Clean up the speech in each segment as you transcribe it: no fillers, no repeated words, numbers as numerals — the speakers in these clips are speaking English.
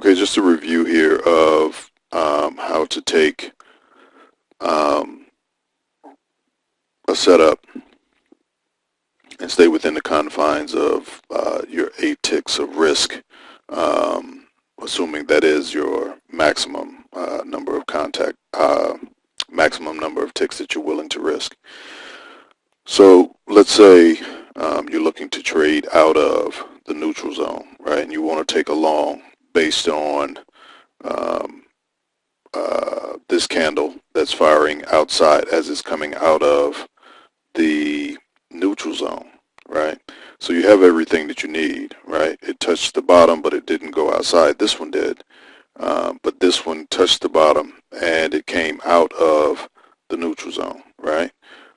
Okay, just a review here of how to take a setup and stay within the confines of your 8 ticks of risk, assuming that is your maximum number of maximum number of ticks that you're willing to risk. So let's say you're looking to trade out of the neutral zone, right? And you want to take a long based on this candle that's firing outside as it's coming out of the neutral zone, right? So you have everything that you need, right? It touched the bottom, but it didn't go outside. This one did, but this one touched the bottom and it came out of the neutral zone, right?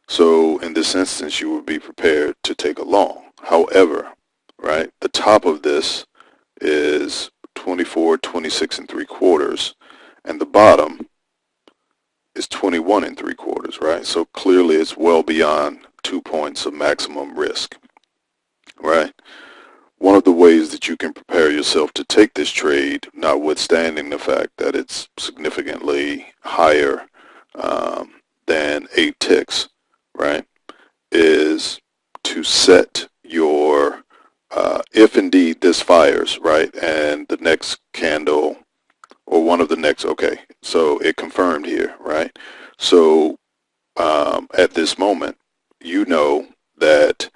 So in this instance, you would be prepared to take a long. However, right, the top of this is 24, 26 and 3/4, and the bottom is 21 and 3/4, right? So clearly it's well beyond 2 points of maximum risk, right? One of the ways that you can prepare yourself to take this trade, notwithstanding the fact that it's significantly higher than 8 ticks, right, is to set your, if indeed this fires, right, and the next candle or one of the next, okay, so it confirmed here, right? So at this moment, you know that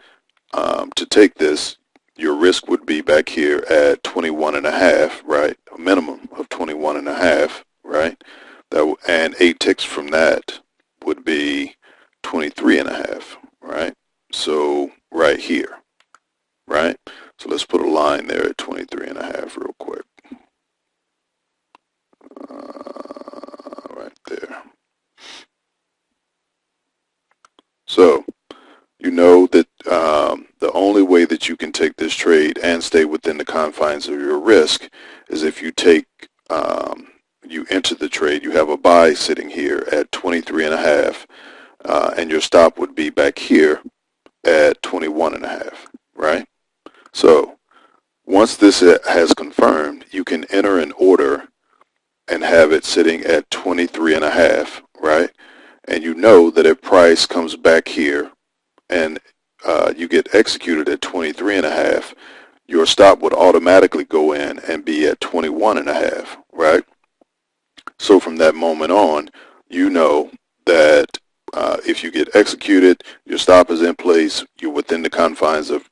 to take this, your risk would be back here at 21.5, right? A minimum of 21.5, right? And 8 ticks from that would be 23.5, right? So right here, right? So let's put a line there at 23.5 real quick. Right there. So you know that the only way that you can take this trade and stay within the confines of your risk is if you take, you enter the trade, you have a buy sitting here at 23.5, and your stop would be back here at 21.5, right? So once this has confirmed, you can enter an order and have it sitting at 23.5, right? And you know that if price comes back here and you get executed at 23.5, your stop would automatically go in and be at 21.5, right? So from that moment on, you know that if you get executed, your stop is in place, you're within the confines of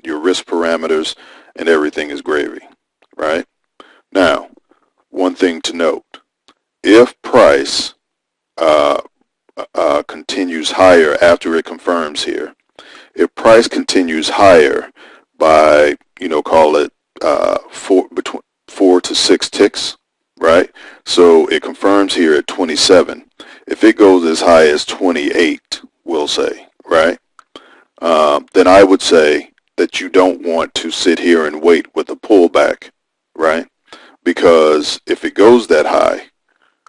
your risk parameters, and everything is gravy, right? Now, one thing to note, if price continues higher after it confirms here, if price continues higher by, call it between 4 to 6 ticks, right? So it confirms here at 27. If it goes as high as 28, we'll say, right? Then I would say that you don't want to sit here and wait with a pullback, right? Because if it goes that high,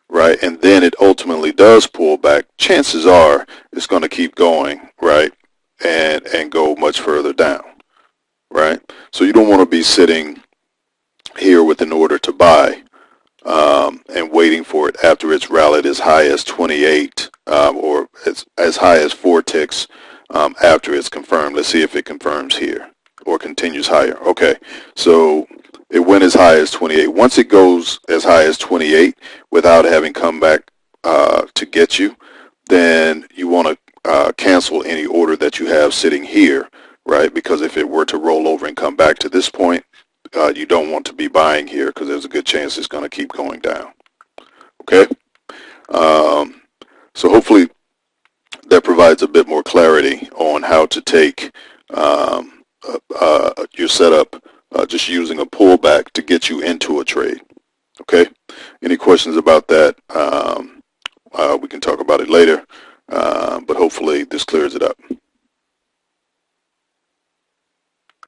right, and then it ultimately does pull back, chances are it's going to keep going, right, and go much further down, right? So you don't want to be sitting here with an order to buy and waiting for it after it's rallied as high as 28 or as high as 4 ticks after it's confirmed. Let's see if it confirms here or continues higher. Okay, so it went as high as 28. Once it goes as high as 28 without having come back to get you, then you want to cancel any order that you have sitting here, right? Because if it were to roll over and come back to this point, you don't want to be buying here because there's a good chance it's going to keep going down. Okay? So hopefully that provides a bit more clarity on how to take your setup just using a pullback to get you into a trade. Okay? Any questions about that? We can talk about it later, but hopefully this clears it up.